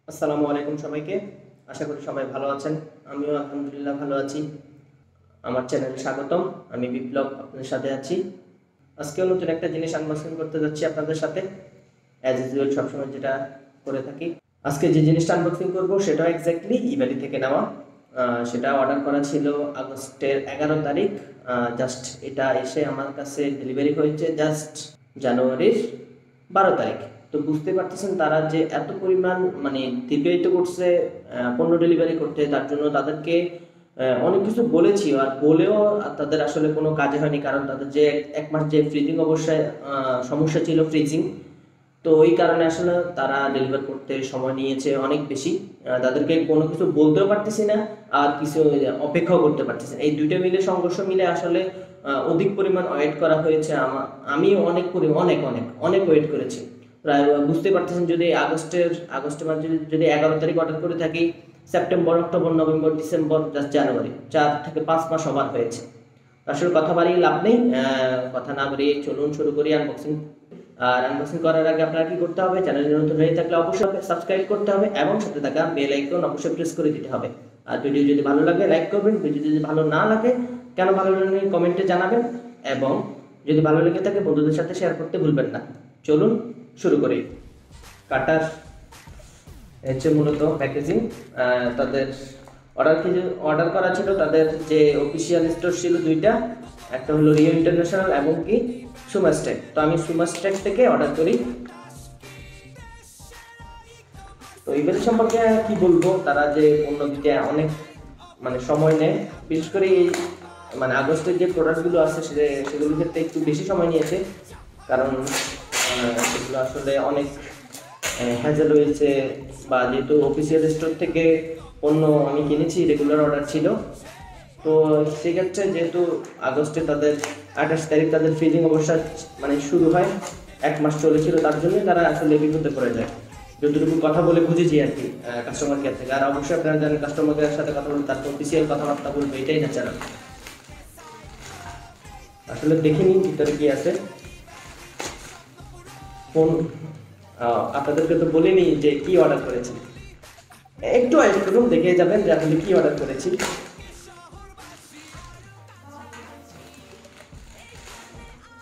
আসসালামু আলাইকুম সবাইকে। আশা করি সবাই ভালো আছেন। আমিও আলহামদুলিল্লাহ ভালো আছি। আমার চ্যানেলে স্বাগতম। আমি বিপ্লব আপনাদের সাথে আছি। আজকেও নতুন একটা জিনিস আনবক্সিং করতে যাচ্ছি আপনাদের সাথে, অ্যাজ ইউজুয়াল সবসময় যেটা করে থাকি। আজকে যে জিনিসটা আনবক্সিং করব সেটা এক্স্যাক্টলি ইভ্যালি থেকে নেওয়া। সেটা অর্ডার করা ছিল আগস্টের 11 তারিখ। জাস্ট এটা এসে আমার কাছে ডেলিভারি হয়েছে জাস্ট জানুয়ারির 12 তারিখ। তো বুঝতে পারতেছেন তারা যে এত পরিমাণ মানে দীর্ঘায়িত করছে পণ্য ডেলিভারি করতে, তার জন্য তাদেরকে অনেক কিছু বলেছি, আর বলেও তাদের আসলে কোনো কাজে হয়নি। কারণ তাদের যে এক মাস যে ফ্রিজিং অবস্থায় সমস্যা ছিল ফ্রিজিং, তো ওই কারণে আসলে তারা ডেলিভার করতে সময় নিয়েছে অনেক বেশি। তাদেরকে কোনো কিছু বলতেও পারতেছি না, আর কিছু অপেক্ষাও করতে পারতেছি না। এই দুইটা মিলে সংঘর্ষ মিলে আসলে অধিক পরিমাণ ওয়েট করা হয়েছে। আমি অনেক অনেক অনেক অনেক ওয়েট করেছি। প্রায় বুঝতে পারতেছেন, যদি আগস্টের মাসে যদি 11 তারিখ অর্ডার করে থাকি, September, October, November, December, just January, 4 থেকে 5 মাস ওভার হয়েছে। আসলে কথা বাড়িয়ে লাভ নেই, কথা না বাড়িয়ে চলুন শুরু করি আনবক্সিং। আর আনবক্সিং করার আগে আপনারা কি করতে হবে, চ্যানেলে নতুন হয়ে থাকলে অবশ্যই সাবস্ক্রাইব করতে হবে এবং সাথে থাকা বেল আইকন অবশ্যই প্রেস করে দিতে হবে। আর ভিডিও যদি ভালো লাগে লাইক করবেন, ভিডিও যদি ভালো না লাগে কেন ভালো লাগে কমেন্টে জানাবেন, এবং যদি ভালো লেগে থাকে বন্ধুদের সাথে শেয়ার করতে ভুলবেন না। চলুন শুরু করি। কাটার হচ্ছে মূলত প্যাকেজিং। তাদের অর্ডার করা ছিল, তাদের যে অফিসিয়াল স্টোর ছিল দুইটা, একটা হলো রিও ইন্টারন্যাশনাল এবং কি সুমাস্টেক। তো আমি সুমাস্টেক থেকে অর্ডার করি। তো ইভেলি সম্পর্কে কি বলবো, তারা যে পণ্য দিতে অনেক মানে সময় নেয়, বিশেষ করে এই মানে আগস্টের যে প্রোডাক্টগুলো আছে সেগুলোর ক্ষেত্রে একটু বেশি সময় নিয়েছে। কারণ সেগুলো আসলে অনেক হ্যাজেল হয়েছে, বা যেহেতু অফিসিয়াল স্টোর থেকে পণ্য আমি কিনেছি, রেগুলার অর্ডার ছিল। তো সেক্ষেত্রে যেহেতু আগস্টে তাদের 28 তারিখ তাদের ফ্রিজিং অবস্থা মানে শুরু হয়, 1 মাস চলেছিল, তার জন্য তারা আসলে বিপদে পড়ে যায়, যতটুকু কথা বলে বুঝেছি আর কি কাস্টমার কেয়ার থেকে। আর অবশ্যই আপনারা জানেন কাস্টমার কেয়ারের সাথে কথা বলে তারপর অফিসিয়াল কথাবার্তা বলবে, এটাই ন্যাচারাল। আসলে দেখিনি ভিতরে কি আছে ফোন। আপনাদেরকে তো বলিনি যে কি অর্ডার করেছি, একটু ওয়েট করুন, দেখে যাবেন যে আসলে কি অর্ডার করেছি।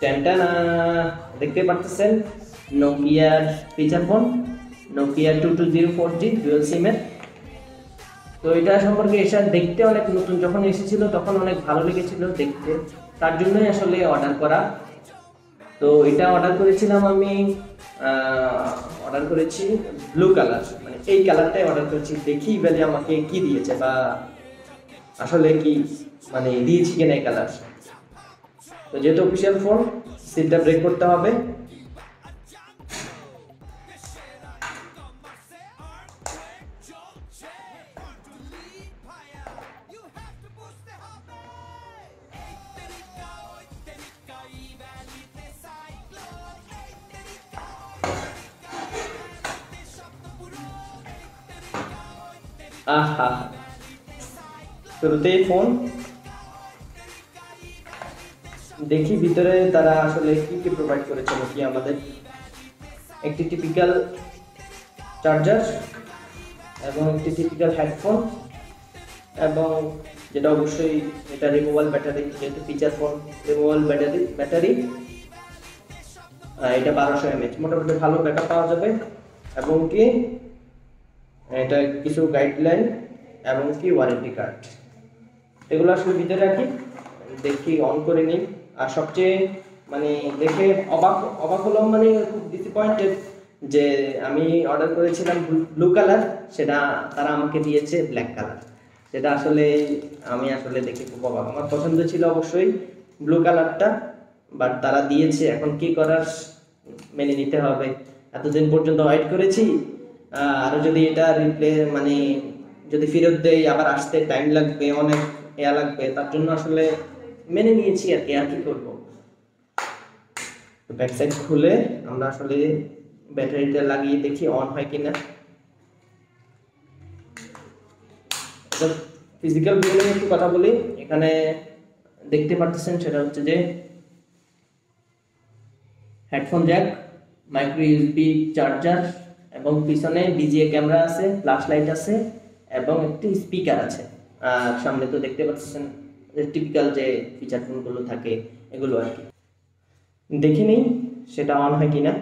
টেনটানা, দেখতে পাচ্ছেন নোকিয়ার feature phone, Nokia 2204G dual সিমের। তো এটা সম্পর্কে এসে দেখতে অনেক নতুন, যখন এসেছিল তখন অনেক ভালো লেগেছিল দেখতে, তার জন্যই আসলে অর্ডার করা। তো এটা অর্ডার করেছিলাম আমি, অর্ডার করেছি ব্লু কালার, মানে এই কালারটাই অর্ডার করেছি। দেখি বলে আমাকে কি দিয়েছে, বা আসলে কি মানে দিয়েছি কিনা এই কালার। তো যেহেতু অফিসিয়াল ফোন, সিলটা ব্রেক করতে হবে। আহা, শুরুতেই ফোন দেখি ভিতরে তারা আসলে কি কি প্রোভাইড করেছে নাকি আমাদের। একটি টিপিক্যাল চার্জার এবং একটি টিপিক্যাল হেডফোন, এবং যেটা অবশ্যই এটা রিমুভাল ব্যাটারি, যেহেতু ফিচার ফোন রিমুভাল ব্যাটারি। এটা 1200 mAh, মোটামুটি ভালো ব্যাকআপ পাওয়া যাবে। এবং কি এটা কিছু গাইডলাইন এবং কি ওয়ারেন্টি কার্ড, এগুলো আসলে ভিতরে রাখি, দেখি অন করে নিই। আর সবচেয়ে মানে দেখে অবাক হলাম, মানে খুব ডিসঅ্যাপয়েন্টেড যে আমি অর্ডার করেছিলাম ব্লু কালার, সেটা তারা আমাকে দিয়েছে ব্ল্যাক কালার। সেটা আসলে আমি আসলে দেখে খুব অবাক। আমার পছন্দ ছিল অবশ্যই ব্লু কালারটা, বাট তারা দিয়েছে, এখন কি করার, মেনে নিতে হবে। এতদিন পর্যন্ত ওয়েট করেছি, আরও যদি এটা মানে যদি ফেরত দেয় আবার আসতে টাইম লাগবে, অনেক লাগবে, তার জন্য আসলে মেনে নিয়েছি আর কি, আর কি করবো। ব্যাক সাইড খুলে আমরা আসলে ব্যাটারিটা লাগিয়ে দেখি অন হয় কিনা। ফিজিক্যাল ভিউ নিয়ে একটু কথা বলি। এখানে দেখতে পাচ্ছেন সেটা হচ্ছে যে headphone Jack, micro USB charger এবং পিছনে ডিজিএ ক্যামেরা আছে, ফ্ল্যাশ লাইট আছে এবং একটি স্পিকার আছে। আর সামনে তো দেখতে পাচ্ছেন যে টিপিক্যাল যে ফিচার ফোনগুলো থাকে এগুলো আর কি। দেখে নিই সেটা অন হয় কিনা।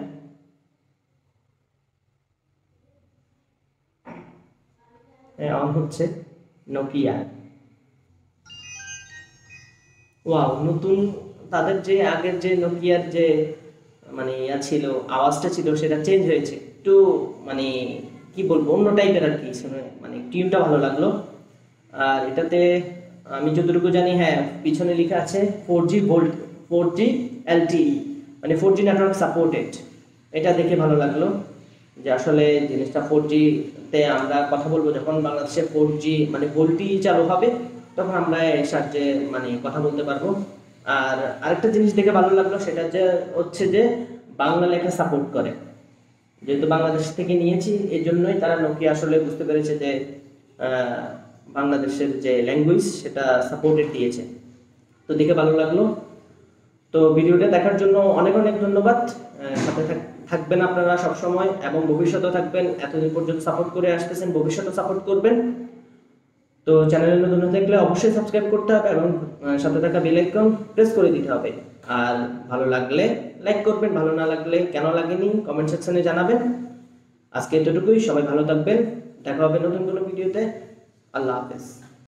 অন হচ্ছে। নোকিয়া, ওয়াও, নতুন। তাদের যে আগের যে নোকিয়ার যে মানে ছিল, আওয়াজটা ছিল সেটা চেঞ্জ হয়েছে একটু, মানে কি বলবো, অন্য টাইপের আর কি, শুনে মানে টিউনটা ভালো লাগলো। আর এটাতে আমি যতটুকু জানি, হ্যাঁ, পিছনে লেখা আছে 4G ভোল্ট, 4G LTE, মানে 4G নেটওয়ার্ক সাপোর্টেড। এটা দেখে ভালো লাগলো যে আসলে জিনিসটা 4G তে আমরা কথা বলবো যখন বাংলাদেশে 4G মানে ভোল্টি চালু হবে, তখন আমরা এর সাহায্যে মানে কথা বলতে পারবো। আর আরেকটা জিনিস দেখে ভালো লাগলো, সেটা হচ্ছে যে বাংলা লেখা সাপোর্ট করে। যেহেতু বাংলাদেশ থেকে নিয়েছি, এই জন্যই তারা নোকিয়া আসলে বুঝতে পেরেছে যে বাংলাদেশের যে ল্যাঙ্গুয়েজ সেটা সাপোর্টেড দিয়েছে। তো দেখে ভালো লাগলো। তো ভিডিওটা দেখার জন্য অনেক অনেক ধন্যবাদ। সাথে থাকবেন আপনারা সব সময় এবং ভবিষ্যতেও থাকবেন। এতদিন পর্যন্ত সাপোর্ট করে আসতেছেন, ভবিষ্যতে সাপোর্ট করবেন। তো চ্যানেলে নতুন থাকলে অবশ্যই সাবস্ক্রাইব করতে হবে এবং সাথে থাকা বেল আইকন প্রেস করে দিতে হবে। আর ভালো লাগলে লাইক করবেন, ভালো না লাগলে কেন লাগেনি কমেন্ট সেকশনে জানাবেন। আজকে এতটুকুই, সবাই ভালো থাকবেন, দেখা হবে নতুন কোনো ভিডিওতে। আল্লাহ হাফেজ।